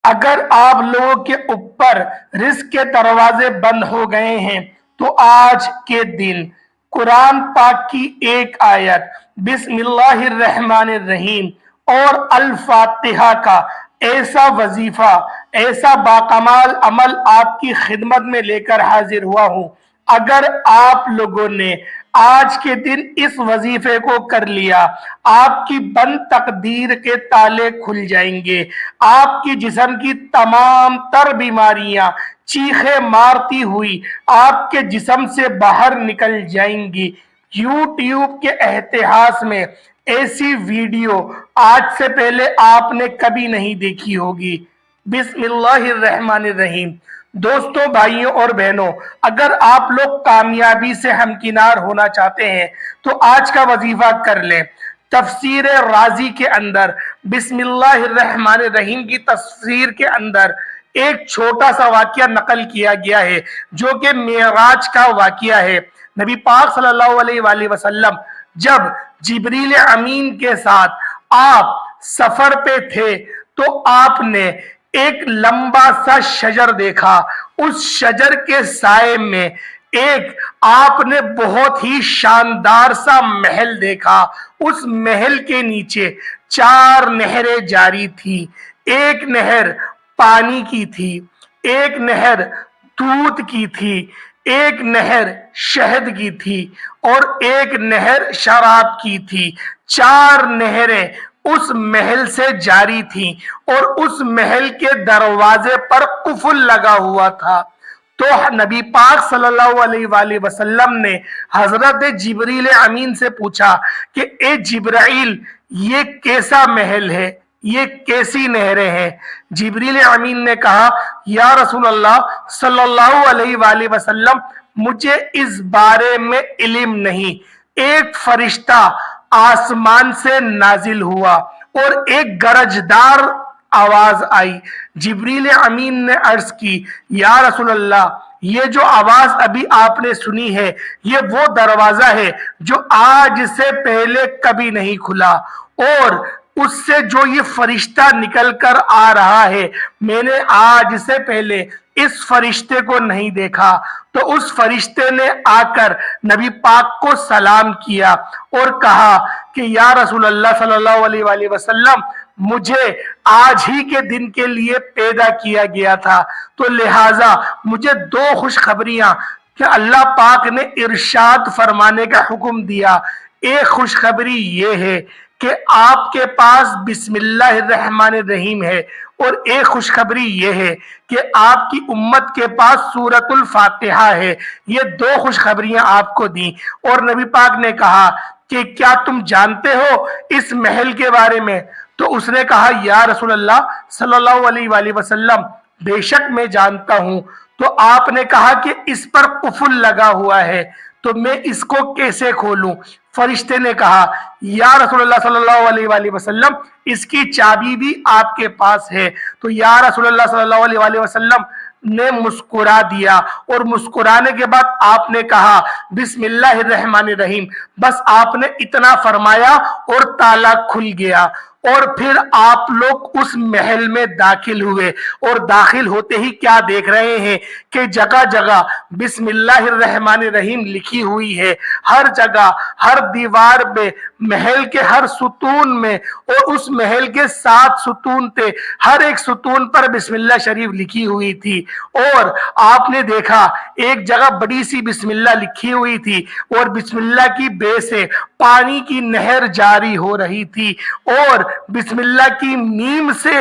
اگر آپ لوگوں کے اوپر رزق کے دروازے بند ہو گئے ہیں تو آج کے دن قرآن پاک کی ایک آیت بسم اللہ الرحمن الرحیم اور الفاتحہ کا ایسا وظیفہ، ایسا باکمال عمل آپ کی خدمت میں لے کر حاضر ہوا ہوں۔ اگر آپ لوگوں نے آج کے دن اس وظیفے کو کر لیا، آپ کی بند تقدیر کے تالے کھل جائیں گے، آپ کی جسم کی تمام تر بیماریاں چیخیں مارتی ہوئی آپ کے جسم سے باہر نکل جائیں گی۔ یوٹیوب کے اتہاس میں ایسی ویڈیو آج سے پہلے آپ نے کبھی نہیں دیکھی ہوگی۔ بسم اللہ الرحمن الرحیم۔ دوستوں، بھائیوں اور بہنوں، اگر آپ لوگ کامیابی سے ہمکنار ہونا چاہتے ہیں تو آج کا وظیفہ کر لیں۔ تفسیر رازی کے اندر بسم اللہ الرحمن الرحیم کی تفسیر کے اندر ایک چھوٹا سا واقعہ نقل کیا گیا ہے جو کہ معراج کا واقعہ ہے۔ نبی پاک صلی اللہ علیہ وآلہ وسلم جب جبریل امین کے ساتھ آپ سفر پہ تھے تو آپ نے ایک لمبا سا شجر دیکھا۔ اس شجر کے سائے میں ایک آپ نے بہت ہی شاندار سا محل دیکھا۔ اس محل کے نیچے 4 نہریں جاری تھی۔ ایک نہر پانی کی تھی، ایک نہر دودھ کی تھی، ایک نہر شہد کی تھی اور ایک نہر شراب کی تھی۔ 4 نہریں اس محل سے جاری تھیں اور اس محل کے دروازے پر قفل لگا ہوا تھا۔ تو نبی پاک صلی اللہ علیہ وآلہ وسلم نے حضرت جبریل امین سے پوچھا کہ اے جبرائیل، یہ کیسا محل ہے، یہ کیسی نہریں ہیں؟ جبریل امین نے کہا یا رسول اللہ صلی اللہ علیہ وآلہ وسلم، مجھے اس بارے میں علم نہیں۔ ایک فرشتہ آسمان سے نازل ہوا اور ایک گرجدار آواز آئی۔ جبریل امین نے عرض کی یا رسول اللہ، یہ جو آواز ابھی آپ نے سنی ہے یہ وہ دروازہ ہے جو آج سے پہلے کبھی نہیں کھلا، اور اس سے جو یہ فرشتہ نکل کر آ رہا ہے میں نے آج سے پہلے اس فرشتے کو نہیں دیکھا۔ تو اس فرشتے نے آ کر نبی پاک کو سلام کیا اور کہا کہ یا رسول اللہ صلی اللہ علیہ وآلہ وسلم، مجھے آج ہی کے دن کے لیے پیدا کیا گیا تھا، تو لہٰذا مجھے 2 خوشخبریاں کہ اللہ پاک نے ارشاد فرمانے کا حکم دیا۔ ایک خوشخبری یہ ہے کہ آپ کے پاس بسم اللہ الرحمن الرحیم ہے، اور ایک خوشخبری یہ ہے کہ آپ کی امت کے پاس سورۃ الفاتحہ ہے۔ یہ 2 خوشخبریاں آپ کو دیں، اور نبی پاک نے کہا کہ کیا تم جانتے ہو اس محل کے بارے میں؟ تو اس نے کہا یا رسول اللہ صلی اللہ علیہ وآلہ وسلم، بے شک میں جانتا ہوں۔ تو آپ نے کہا کہ اس پر قفل لگا ہوا ہے، تو میں اس کو کیسے کھولوں؟ فرشتے نے کہا یا رسول اللہ صلی اللہ علیہ وآلہ وسلم، اس کی چابی بھی آپ کے پاس ہے۔ تو یا رسول اللہ صلی اللہ علیہ وآلہ وسلم نے مسکرا دیا، اور مسکرانے کے بعد آپ نے کہا بسم اللہ الرحمن الرحیم۔ بس آپ نے اتنا فرمایا اور تالا کھل گیا، اور پھر آپ لوگ اس محل میں داخل ہوئے، اور داخل ہوتے ہی کیا دیکھ رہے ہیں کہ جگہ جگہ بسم اللہ الرحمن الرحیم لکھی ہوئی ہے۔ ہر جگہ، ہر دیوار میں، محل کے ہر ستون میں، اور اس محل کے 7 ستون تھے، ہر ایک ستون پر بسم اللہ شریف لکھی ہوئی تھی۔ اور آپ نے دیکھا ایک جگہ بڑی سی بسم اللہ لکھی ہوئی تھی، اور بسم اللہ کی بے سے پانی کی نہر جاری ہو رہی تھی، اور بسم اللہ کی میم سے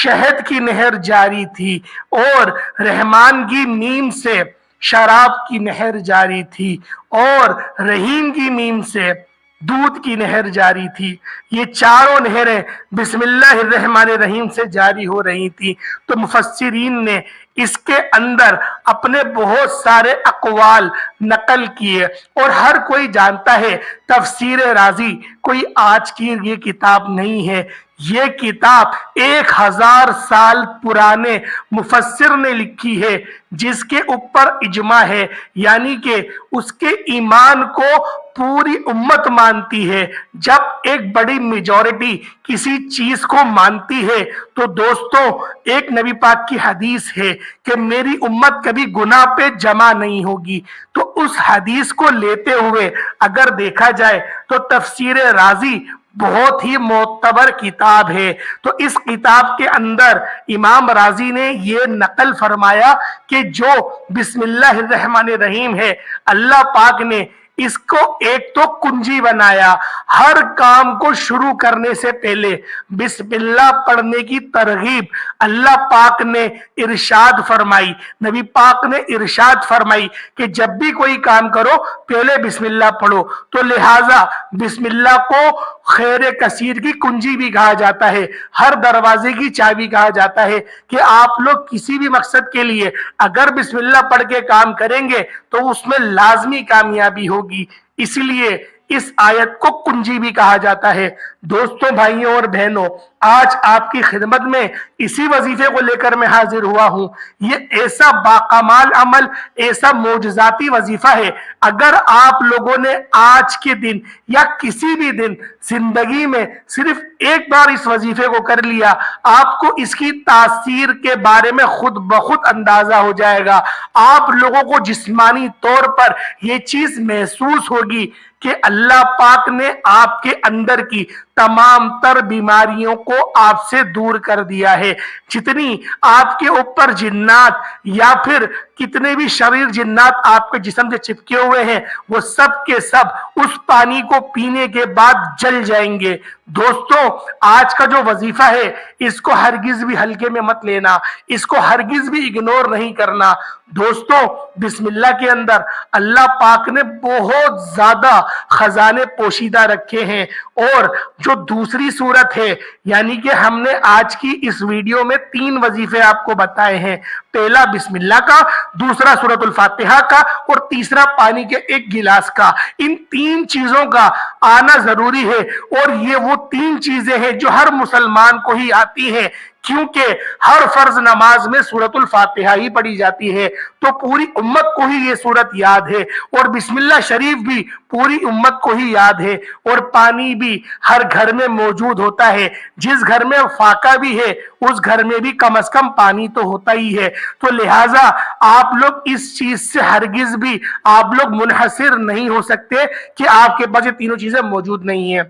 شہد کی نہر جاری تھی، اور رحمان کی میم سے شراب کی نہر جاری تھی، اور رحیم کی میم سے دودھ کی نہر جاری تھی۔ یہ چاروں نہریں بسم اللہ الرحمن الرحیم سے جاری ہو رہی تھی۔ تو مفسرین نے اس کے اندر اپنے بہت سارے اقوال نقل کیے، اور ہر کوئی جانتا ہے تفسیر رازی کوئی آج کی یہ کتاب نہیں ہے، یہ کتاب 1000 سال پرانے مفسر نے لکھی ہے، جس کے اوپر اجماع ہے، یعنی کہ اس کے ایمان کو پوری امت مانتی ہے۔ جب ایک بڑی میجورٹی کسی چیز کو مانتی ہے تو دوستوں، ایک نبی پاک کی حدیث ہے کہ میری امت کبھی گناہ پہ جمع نہیں ہوگی۔ تو اس حدیث کو لیتے ہوئے اگر دیکھا جائے تو تفسیر رازی بہت ہی معتبر کتاب ہے۔ تو اس کتاب کے اندر امام رازی نے یہ نقل فرمایا کہ جو بسم اللہ الرحمن الرحیم ہے، اللہ پاک نے اس کو ایک تو کنجی بنایا۔ ہر کام کو شروع کرنے سے پہلے بسم اللہ پڑھنے کی ترغیب اللہ پاک نے ارشاد فرمائی، نبی پاک نے ارشاد فرمائی کہ جب بھی کوئی کام کرو پہلے بسم اللہ پڑھو۔ تو لہٰذا بسم اللہ کو خیر کثیر کی کنجی بھی کہا جاتا ہے، ہر دروازے کی چابی کہا جاتا ہے، کہ آپ لوگ کسی بھی مقصد کے لیے اگر بسم اللہ پڑھ کے کام کریں گے تو اس میں لازمی کامیابی ہوگی۔ اس لیے اس آیت کو کنجی بھی کہا جاتا ہے۔ دوستوں، بھائیوں اور بہنوں، آج آپ کی خدمت میں اسی وظیفے کو لے کر میں حاضر ہوا ہوں۔ یہ ایسا باکمال عمل، ایسا معجزاتی وظیفہ ہے، اگر آپ لوگوں نے آج کے دن یا کسی بھی دن زندگی میں صرف ایک بار اس وظیفے کو کر لیا، آپ کو اس کی تاثیر کے بارے میں خود بخود اندازہ ہو جائے گا۔ آپ لوگوں کو جسمانی طور پر یہ چیز محسوس ہوگی کہ اللہ پاک نے آپ کے اندر کی تمام تر بیماریوں کو آپ سے دور کر دیا ہے۔ جتنی آپ کے اوپر جنات یا پھر کتنے بھی شریر جنات آپ کے جسم سے چپکے ہوئے ہیں، وہ سب کے سب اس پانی کو پینے کے بعد جل جائیں گے۔ دوستوں، آج کا جو وظیفہ ہے اس کو ہرگز بھی ہلکے میں مت لینا، اس کو ہرگز بھی اگنور نہیں کرنا۔ دوستوں، بسم اللہ کے اندر اللہ پاک نے بہت زیادہ خزانے پوشیدہ رکھے ہیں۔ اور جو دوسری صورت ہے، یعنی کہ ہم نے آج کی اس ویڈیو میں 3 وظیفے آپ کو بتائے ہیں، پہلا بسم اللہ کا، دوسرا سورۃ الفاتحہ کا، اور تیسرا پانی کے 1 گلاس کا۔ ان 3 چیزوں کا آنا ضروری ہے، اور یہ وہ 3 چیزیں ہیں جو ہر مسلمان کو ہی آتی ہیں، کیونکہ ہر فرض نماز میں سورۃ الفاتحہ ہی پڑھی جاتی ہے، تو پوری امت کو ہی یہ سورت یاد ہے، اور بسم اللہ شریف بھی پوری امت کو ہی یاد ہے، اور پانی بھی ہر گھر میں موجود ہوتا ہے۔ جس گھر میں فاقہ بھی ہے اس گھر میں بھی کم از کم پانی تو ہوتا ہی ہے۔ تو لہٰذا آپ لوگ اس چیز سے ہرگز بھی آپ لوگ منحصر نہیں ہو سکتے کہ آپ کے پاس یہ تینوں چیزیں موجود نہیں ہیں۔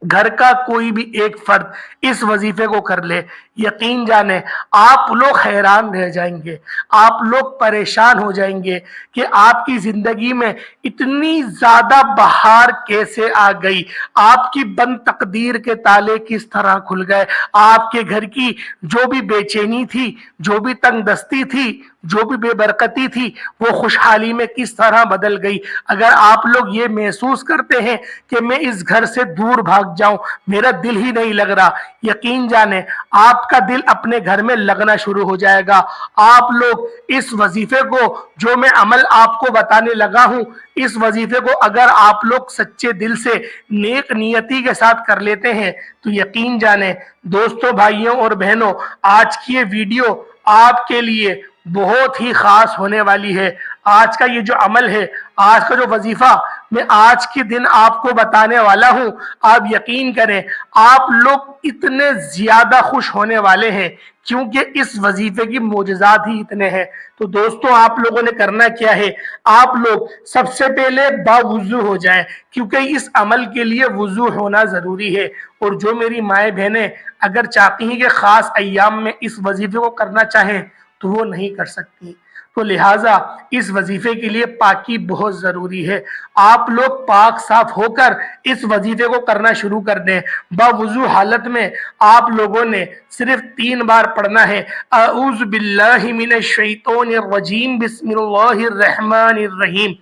گھر کا کوئی بھی ایک فرد اس وظیفے کو کر لے، یقین جانیں آپ لوگ حیران رہ جائیں گے، آپ لوگ پریشان ہو جائیں گے کہ آپ کی زندگی میں اتنی زیادہ بہار کیسے آ گئی، آپ کی بند تقدیر کے تالے کس طرح کھل گئے، آپ کے گھر کی جو بھی بے چینی تھی، جو بھی تنگ دستی تھی، جو بھی بے برکتی تھی، وہ خوشحالی میں کس طرح بدل گئی۔ اگر آپ لوگ یہ محسوس کرتے ہیں کہ میں اس گھر سے دور بھاگ جاؤں، میرا دل ہی نہیں لگ رہا، یقین جانیں آپ کا دل اپنے گھر میں لگنا شروع ہو جائے گا۔ آپ لوگ اس وظیفے کو، جو میں عمل آپ کو بتانے لگا ہوں، اس وظیفے کو اگر آپ لوگ سچے دل سے نیک نیتی کے ساتھ کر لیتے ہیں تو یقین جانیں دوستوں، بھائیوں اور بہنوں، آج کی یہ ویڈیو آپ کے لیے بہت ہی خاص ہونے والی ہے۔ آج کا یہ جو عمل ہے، آج کا جو وظیفہ میں آج کے دن آپ کو بتانے والا ہوں، آپ یقین کریں آپ لوگ اتنے زیادہ خوش ہونے والے ہیں، کیونکہ اس وظیفے کی معجزات ہی اتنے ہیں۔ تو دوستوں، آپ لوگوں نے کرنا کیا ہے، آپ لوگ سب سے پہلے باوضو ہو جائیں، کیونکہ اس عمل کے لیے وضو ہونا ضروری ہے۔ اور جو میری مائیں بہنیں اگر چاہتی ہیں کہ خاص ایام میں اس وظیفے کو کرنا چاہیں تو وہ نہیں کر سکتی، تو لہٰذا اس وظیفے کے لیے پاکی بہت ضروری ہے۔ آپ لوگ پاک صاف ہو کر اس وظیفے کو کرنا شروع کر دیں۔ باوضو حالت میں آپ لوگوں نے صرف 3 بار پڑھنا ہے، اعوذ باللہ من الشیطان الرجیم بسم اللہ الرحمن الرحیم۔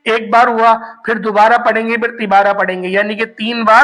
ایک بار ہوا، پھر دوبارہ پڑھیں گے، پھر تیبارہ پڑھیں گے، یعنی کہ 3 بار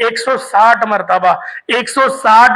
160